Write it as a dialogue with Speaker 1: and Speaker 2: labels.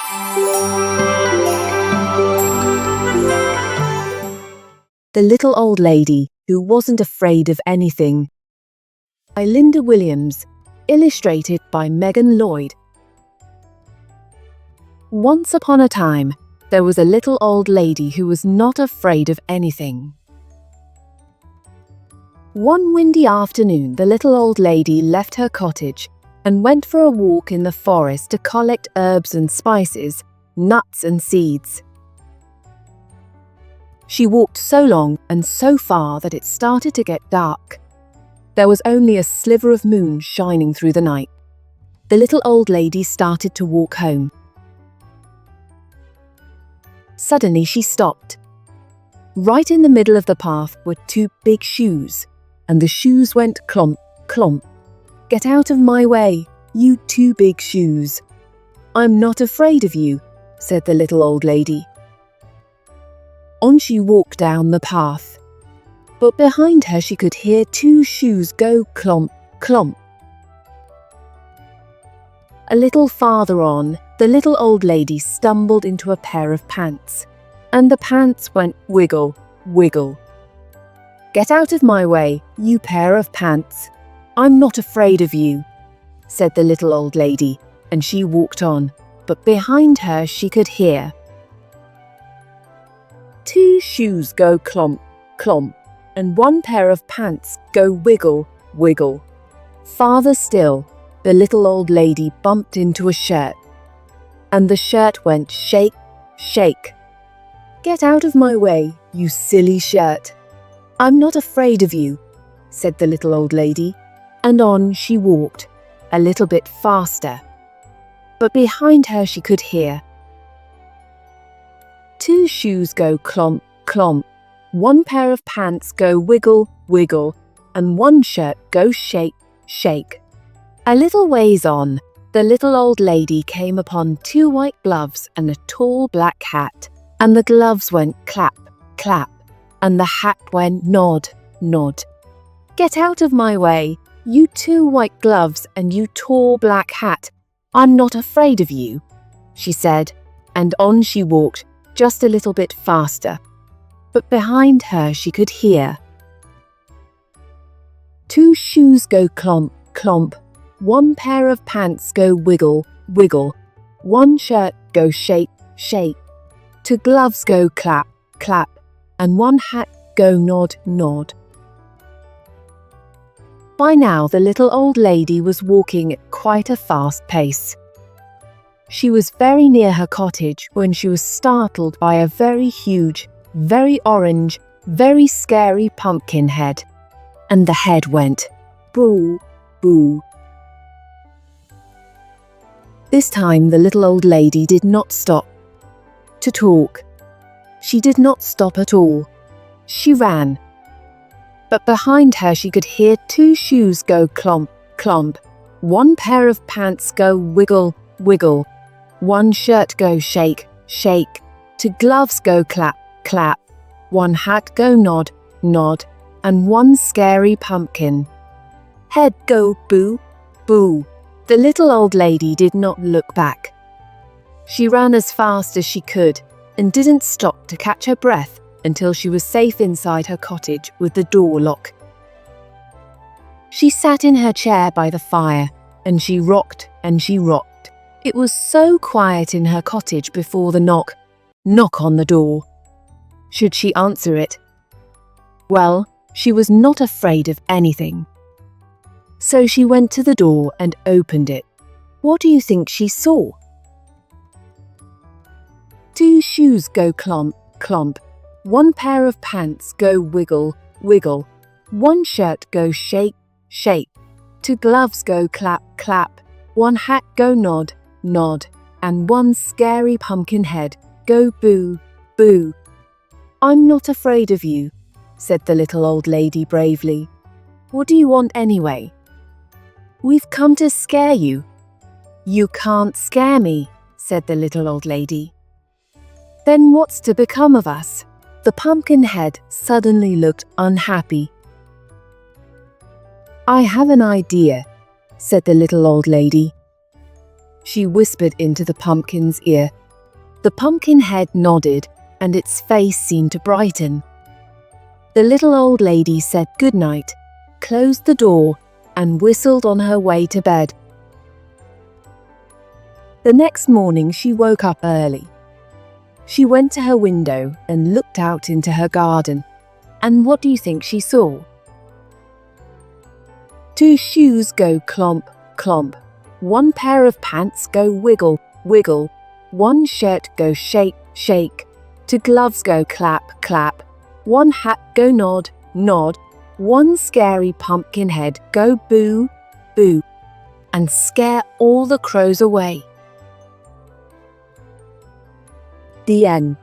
Speaker 1: The Little Old Lady Who Wasn't Afraid of Anything, by Linda Williams, illustrated by Megan Lloyd. Once upon a time, there was a little old lady who was not afraid of anything. One windy afternoon, the little old lady left her cottage and went for a walk in the forest to collect herbs and spices, nuts and seeds. She walked so long and so far that it started to get dark. There was only a sliver of moon shining through the night. The little old lady started to walk home. Suddenly she stopped. Right in the middle of the path were two big shoes, and the shoes went clomp, clomp. "Get out of my way, you two big shoes. I'm not afraid of you," said the little old lady. On she walked down the path, but behind her she could hear two shoes go clomp, clomp. A little farther on, the little old lady stumbled into a pair of pants, and the pants went wiggle, wiggle. "Get out of my way, you pair of pants. I'm not afraid of you," said the little old lady, and she walked on, but behind her she could hear two shoes go clomp, clomp, and one pair of pants go wiggle, wiggle. Farther still, the little old lady bumped into a shirt, and the shirt went shake, shake. "Get out of my way, you silly shirt. I'm not afraid of you," said the little old lady, and on she walked, a little bit faster. But behind her she could hear two shoes go clomp, clomp, one pair of pants go wiggle, wiggle, and one shirt go shake, shake. A little ways on, the little old lady came upon two white gloves and a tall black hat, and the gloves went clap, clap, and the hat went nod, nod. "Get out of my way, you two white gloves and you tall black hat. I'm not afraid of you," she said, and on she walked, just a little bit faster. But behind her she could hear two shoes go clomp, clomp, one pair of pants go wiggle, wiggle, one shirt go shake, shake, two gloves go clap, clap, and one hat go nod, nod. By now the little old lady was walking at quite a fast pace. She was very near her cottage when she was startled by a very huge, very orange, very scary pumpkin head. And the head went boo, boo. This time the little old lady did not stop to talk. She did not stop at all. She ran. But behind her she could hear two shoes go clomp, clomp, one pair of pants go wiggle, wiggle, one shirt go shake, shake, two gloves go clap, clap, one hat go nod, nod, and one scary pumpkin head go boo, boo. The little old lady did not look back. She ran as fast as she could and didn't stop to catch her breath until she was safe inside her cottage with the door locked. She sat in her chair by the fire and she rocked and she rocked. It was so quiet in her cottage before the knock on the door. Should she answer it? Well, she was not afraid of anything. So she went to the door and opened it. What do you think she saw? Two shoes go clomp, clomp, one pair of pants go wiggle, wiggle, one shirt go shake, shake, two gloves go clap, clap, one hat go nod, nod, and one scary pumpkin head go boo, boo. "I'm not afraid of you," said the little old lady bravely. "What do you want anyway?" "We've come to scare you." "You can't scare me," said the little old lady. "Then what's to become of us?" The pumpkin head suddenly looked unhappy. "I have an idea," said the little old lady. she whispered into the pumpkin's ear. The pumpkin head nodded, and its face seemed to brighten. The little old lady said goodnight, closed the door, and whistled on her way to bed. The next morning she woke up early. She went to her window and looked out into her garden. And what do you think she saw? Two shoes go clomp, clomp. One pair of pants go wiggle, wiggle. One shirt go shake, shake. Two gloves go clap, clap. One hat go nod, nod. One scary pumpkin head go boo, boo, and scare all the crows away. The end.